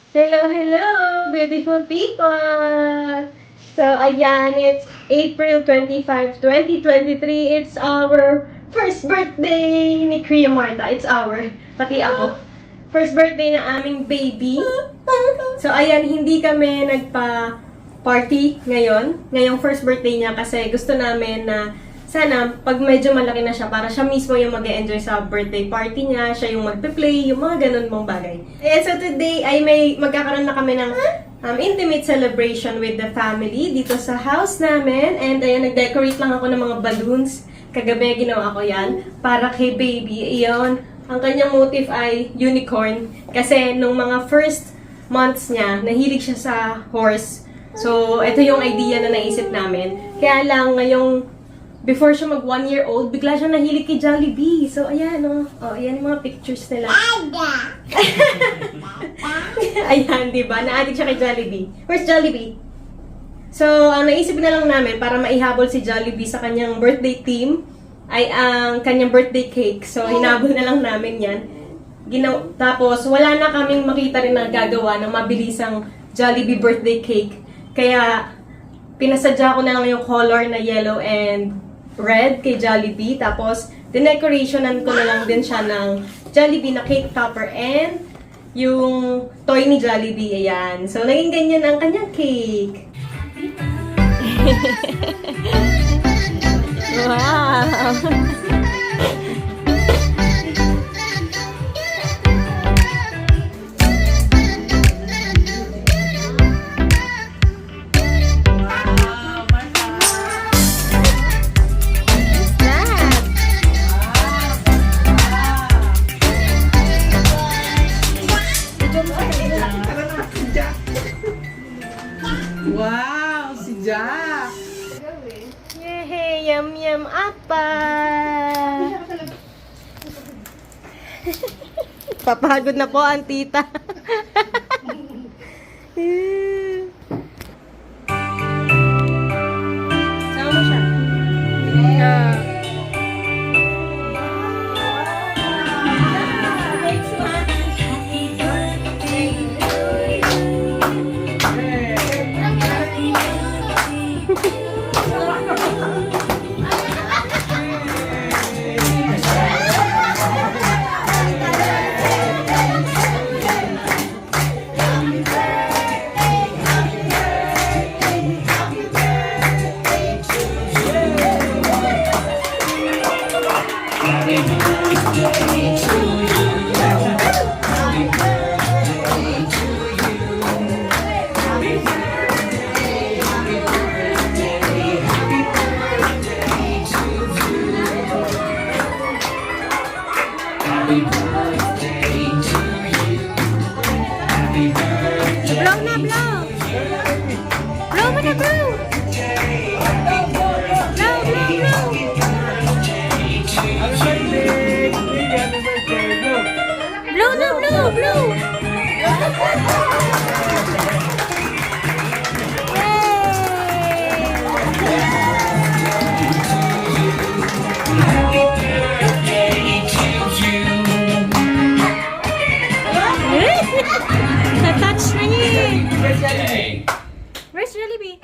Hello, hello, beautiful people! So, ayan, it's April 25, 2023. It's our first birthday ni Kuya Marta. It's our, pati ako. First birthday na aming baby. So, ayan, hindi kami nagpa-party ngayon. Ngayong first birthday niya kasi gusto namin na sana, pag medyo malaki na siya, para siya mismo yung mag-enjoy sa birthday party niya, siya yung magpe-play, yung mga ganun mong bagay. And so today, ay magkakaroon na kami ng intimate celebration with the family dito sa house namin. And ayan, nag-decorate lang ako ng mga balloons. Kagabi, ginawa ko yan para kay baby. Iyon, ang kanyang motif ay unicorn. Kasi nung mga first months niya, nahilig siya sa horse. So, ito yung idea na naisip namin. Kaya lang, ngayong before siya mag 1 year old, bigla siya nahilig kay Jollibee. So, ayan, oh. Oh, ayan yung mga pictures nila. Ayan, di ba? Na-addict siya kay Jollibee. Where's Jollibee? So, ang naisip na lang namin para maihabol si Jollibee sa kanyang birthday theme ay ang kanyang birthday cake. So, hinabol na lang namin yan. Tapos, wala na kaming makita rin na gagawa ng mabilisang Jollibee birthday cake. Kaya, pinasadya ko na lang yung color na yellow and red kay Jollibee. Tapos, dinecorationan ko na lang din siya ng Jollibee na cake topper and yung toy ni Jollibee. Ayan. So, naging ganyan ang kanyang cake. Wow! Wow, si Jack! Yay! Yum yum apa! Papagod na po ang tita. Sama mo siya. Blow na, blow! Blow mo na, blow! Blow, blow, blow! Blow na, blow, blow! Na-touch na niya eh! Where's Jollibee?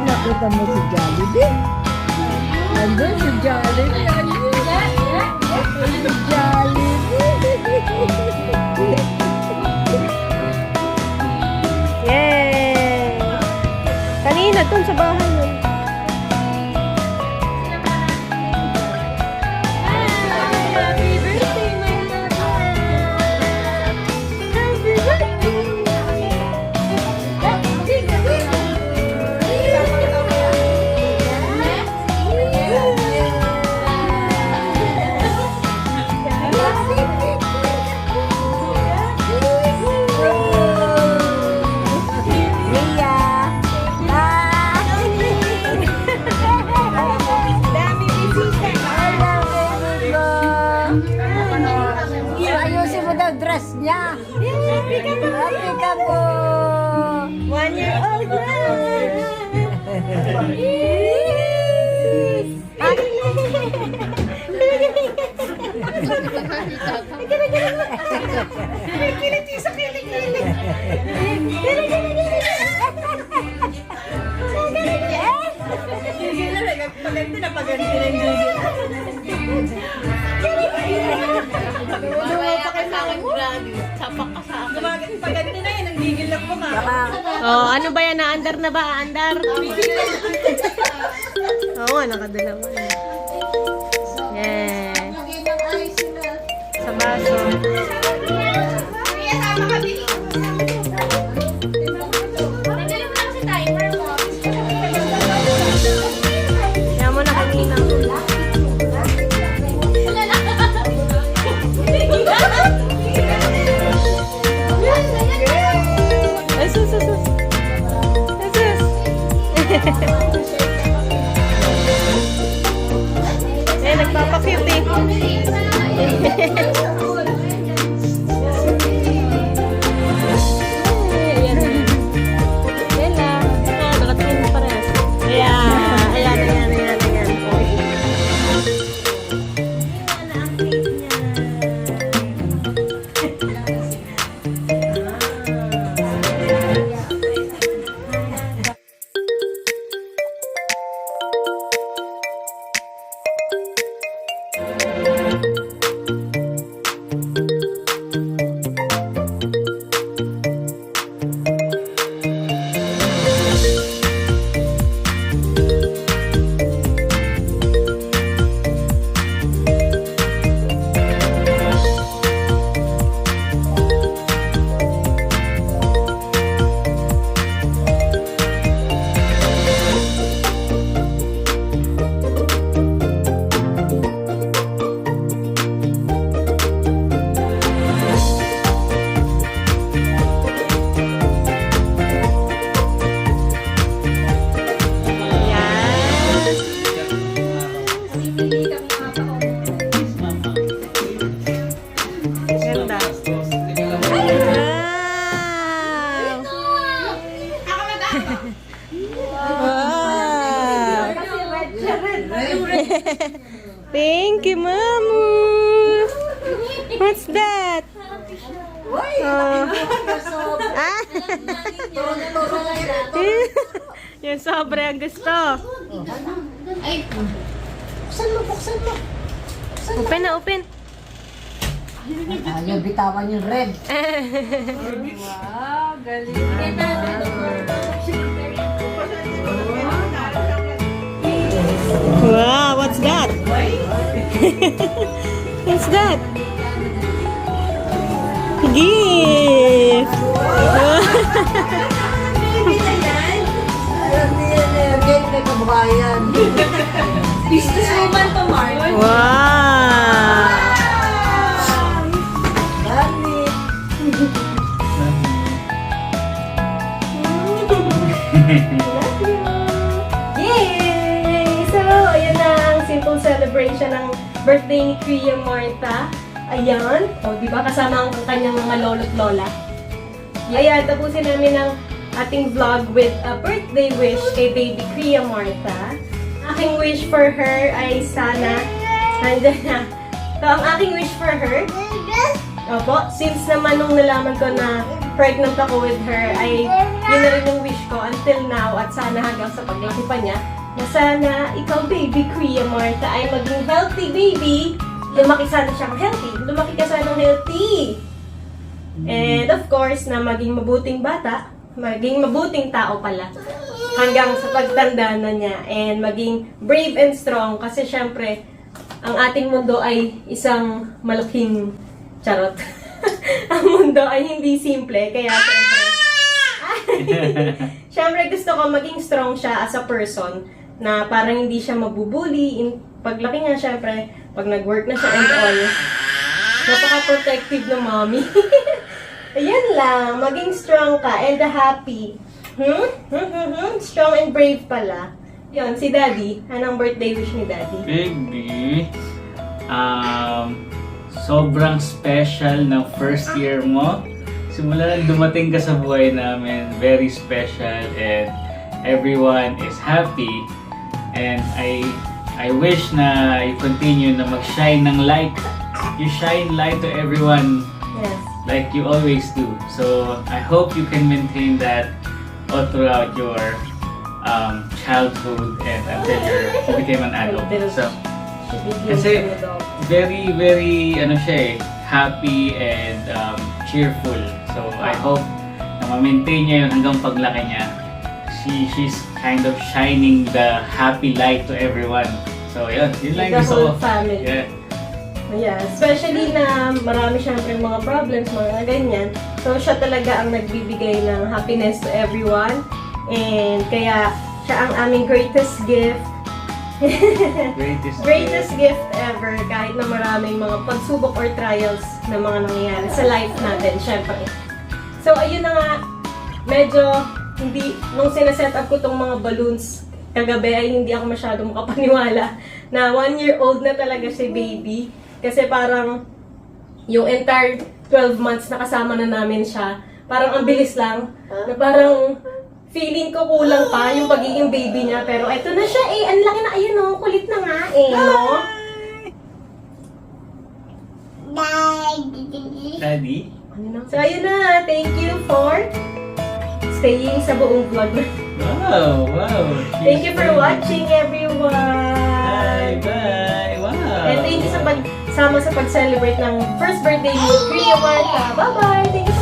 Nakita mo si Jollibee? Andun si Jollibee. Andun si Jollibee. Yay! Kanina, dun sa bahay nun. Happy birthday, my lover! Happy birthday! Mia! Ayusin mo daw dress niya. Happy ka po. 1 year old na! Kiliti sa kilig-kilig. Paganti na paganti na yung gigil. Paganti na yun, ang gigil lang mo ka. Oh, ano ba yan? Naandar na ba? Andar? Oo nga, nakadalawa. Yeah. Sa baso. Kaya mo na kanina. Ay, sus. Eh, nagpapakit eh. Ayan. Ayan na. Nakatingin pa rin. Ayan. Ganda. Wow! Thank you, Mamu! What's that? Ah? Yung sobre ang gusto. Ay, buksan mo. Open na, open. Ayaw bitawan yung red. Wow, what's that? What's that? Gift! Again, kay kabayan. businesswoman to, Mark. Wow! Dami. Yay! So, ayan na ang simple celebration ng birthday ni Kuya Martha. Ayan. O, di ba? Kasama ang kanyang mga lolo't lola. Ayan, tapusin namin ang ating vlog with a birthday wish kay baby Kuya Martha. Aking wish for her ay sana nandiyan na. So, ang aking wish for her, opo, since naman nung nalaman ko na pregnant ako with her, ay yun na rin yung wish ko until now at sana hanggang sa paglaki pa niya, na sana ikaw baby Kuya Martha ay maging healthy baby. Lumaki sana siyang healthy. Lumaki ka sanang healthy. And of course, na maging mabuting bata, maging mabuting tao pala. Hanggang sa pagtanda na niya. And maging brave and strong kasi syempre, ang ating mundo ay isang malaking charot. Ang mundo ay hindi simple, kaya syempre, syempre gusto ko maging strong siya as a person na parang hindi siya mabubuli. Paglaki niya, syempre, pag nag-work na siya and all, napaka-protective ng mommy. Ayan lang, maging strong ka and happy. Strong and brave pala. Yun, si Daddy. Anong birthday wish ni Daddy? Baby, sobrang special ng first year mo. Simula nang dumating ka sa buhay namin, very special and everyone is happy. And I wish na i-continue na mag-shine ng light. You shine light to everyone Yes. like you always do. So I hope you can maintain that all throughout your childhood and until you became an adult. So Should be Kasi, beautiful adult. very, very, ano siya eh, happy and cheerful. So, I hope na ma-maintain niya yun hanggang paglaki niya. She's kind of shining the happy light to everyone. So, yun lang The gusto ko. whole family. Yeah. Yeah, especially na marami siyempre mga problems, mga ganyan. So, siya talaga ang nagbibigay ng happiness to everyone. And kaya, siya ang aming greatest gift. Greatest gift ever. Kahit na maraming mga pagsubok or trials na mga nangyayari sa life natin, syempre. So, ayun na nga. Medyo, hindi, nung sineset up ko tong mga balloons, kagabi ay hindi ako masyadong makapaniwala na 1-year-old na talaga si baby. Kasi parang yung entire 12 months na kasama na namin siya, parang ang bilis lang. Na parang feeling ko kulang pa yung pagiging baby niya. Pero eto na siya eh. Ang laki na. Ayun o. Kulit na nga eh. No? Daddy? So ayun na. Thank you for staying sa buong vlog. Wow, wow. Thank you for watching everyone. Bye, bye. Wow. And thank you sa pagsama sa pag-celebrate ng first birthday ni Kuya Marta. Bye-bye! Thank you